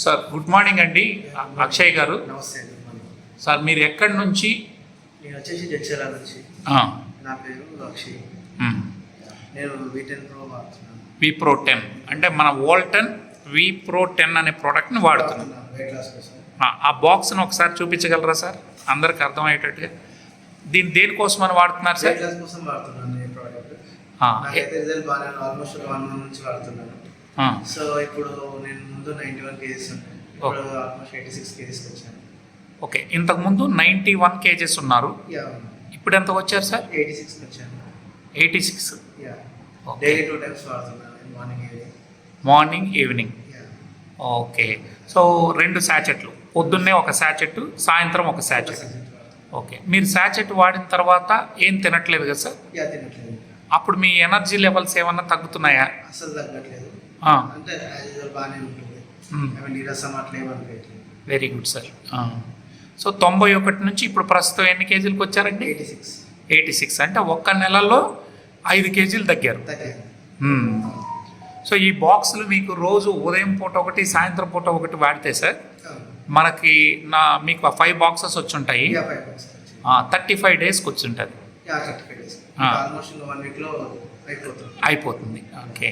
Sir good morning అండి. అక్షయ్ గారు. నమస్తే అండి. సార్ మీరు ఎక్కడి నుంచి? నేను వచ్చేసి జడ్చర్ల నుంచి. నా పేరు అక్షయ్. నేను V10 Pro వాడుతున్నాను. V-Pro 10 అంటే మన వోల్టన్ V-Pro 10 అనే ప్రోడక్ట్ని వాడుతున్నాను. వెయిట్ లాస్ కోసం. ఆ బాక్స్ని ఒకసారి చూపించగలరా సార్, అందరికి అర్థమయ్యేటట్టుగా? దేనికోసం అని వాడుతున్నారు సార్? వెయిట్ లాస్ కోసం వాడుతున్నాను ఈ ప్రోడక్ట్. నాకైతే రిజల్ట్ బాగానే ఆల్మోస్ట్ 1 month నుంచి వాడుతున్నాను. సో ఇప్పుడు నేను ముందు 91 kgs ఉంటాను, ఇప్పుడు ఆల్మోస్ట్ 86 kgs వచ్చాను. ఓకే, ఇంతకుముందు 91 kgs ఉన్నారు, ఇప్పుడు ఎంత వచ్చారు సార్? 86 వచ్చాను. 86. డైలీ 2 times వాడుతున్నాను, మార్నింగ్ ఈవినింగ్. ఓకే, సో 2 శాచెట్లు, పొద్దున్నే ఒక శాచెట్, సాయంత్రం ఒక శాచెట్. ఓకే, మీరు శాచెట్ వాడిన తర్వాత ఏం తినట్లేదు కదా సార్? తినట్లేదు. అప్పుడు మీ ఎనర్జీ లెవెల్స్ ఏమన్నా తగ్గుతున్నాయా? అసలు తగ్గట్లేదు, అంటే బాగానే ఉంటుంది. నీరసం అట్లా ఏమనిపించట్లేదు. Very good sir. సో 91 నుంచి ఇప్పుడు ప్రస్తుతం ఎన్ని కేజీలకు వచ్చారండి? 86. అంటే ఒక్క నెలలో 5 కేజీలు తగ్గారు. సో ఈ బాక్సులు మీకు రోజు ఉదయం పూట ఒకటి, సాయంత్రం పూట ఒకటి వాడితే సార్ మనకి మీకు 5 బాక్సెస్ వచ్చి ఉంటాయి. 35 డేస్కి వచ్చి ఉంటుంది. అయిపోతుంది. ఓకే,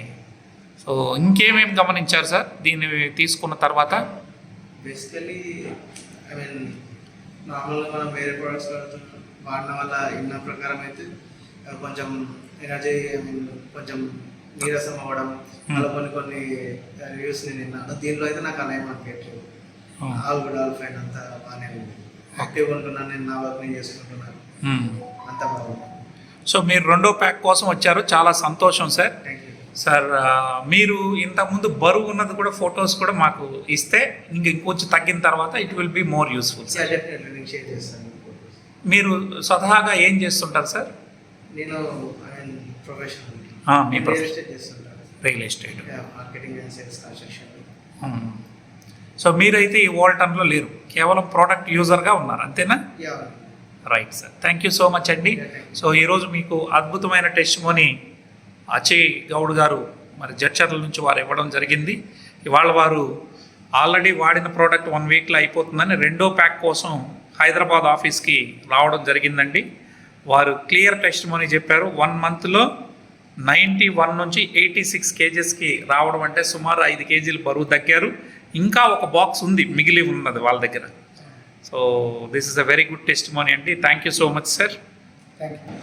సో ఇంకేమేమి గమనించారు సార్ దీన్ని తీసుకున్న తర్వాత? బేసికలీ నార్మల్గా మనం వేరే ప్రొడక్ట్స్ వాడడం వల్ల ఇన్న ప్రకారం అయితే కొంచెం ఎనర్జీ, కొంచెం నీరసం అవ్వడం, అలా కొన్ని రివ్యూస్ నేను విన్నాను. దీనిలో అయితే నాకు అలా ఏమనిపించట్లేదు. ఆల్ గుడ్, ఆల్ ఫైన్, అంతా బాగానే ఉంది. యాక్టివ్గా ఉంటున్నాను, నేను నా వర్క్ నేను చేసుకుంటున్నాను, అంతా బాగుంది. సో మీరు 2వ ప్యాక్ కోసం వచ్చారు, చాలా సంతోషం సార్. Thank you sir. మీరు ఇంతకుముందు బరువు ఉన్నది కూడా ఫొటోస్ కూడా మాకు ఇస్తే ఇంకొంచెం తగ్గిన తర్వాత it will be more useful. మీరు స్వతహాగా ఏం చేస్తుంటారు సార్? నేను professional real estate, marketing and sales, construction. So మీరైతే ఈ వోల్టన్లో లేరు, కేవలం ప్రోడక్ట్ యూజర్గా ఉన్నారు, అంతేనా? Right sir, thank you so much అండి. సో ఈరోజు మీకు అద్భుతమైన టెస్టిమోనీ అజయ్ గౌడ్ గారు మరి జడ్చర్ల నుంచి వారు ఇవ్వడం జరిగింది. ఇవాళ వారు ఆల్రెడీ వాడిన ప్రోడక్ట్ 1 వీక్లో అయిపోతుందని 2వ ప్యాక్ కోసం హైదరాబాద్ ఆఫీస్కి రావడం జరిగిందండి. వారు క్లియర్ టెస్టిమోనీ చెప్పారు. 1 మంత్లో 91 నుంచి 86 కేజెస్కి రావడం అంటే సుమారు 5 కేజీలు బరువు తగ్గారు. ఇంకా ఒక బాక్స్ ఉంది, మిగిలి ఉన్నది వాళ్ళ దగ్గర. So this is a very good testimony అండి. Thank you so much sir. Thank you.